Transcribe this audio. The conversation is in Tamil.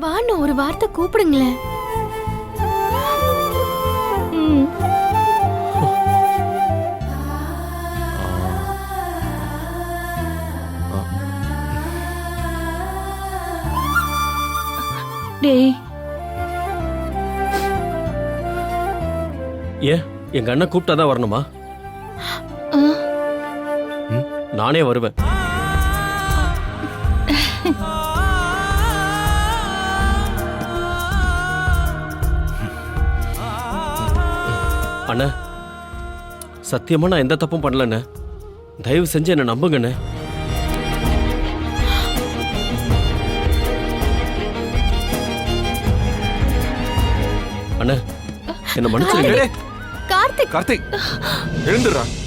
வான்னு ஒரு வார்த்தை கூப்பிடுங்களேன். ம். டேய், ஏன் எங்க அண்ணன் கூப்பிட்டாதான் வரணுமா? ஆ, நானே வருவேன். அண்ணா, சத்தியமா நான் எந்த தப்பும் பண்ணலண்ணே. தயவு செஞ்சு என்ன நம்புங்கண்ணே. அண்ணா, என்ன மன்னிச்சிருங்க. கார்த்திக் கார்த்திக் எழுந்துடுறா.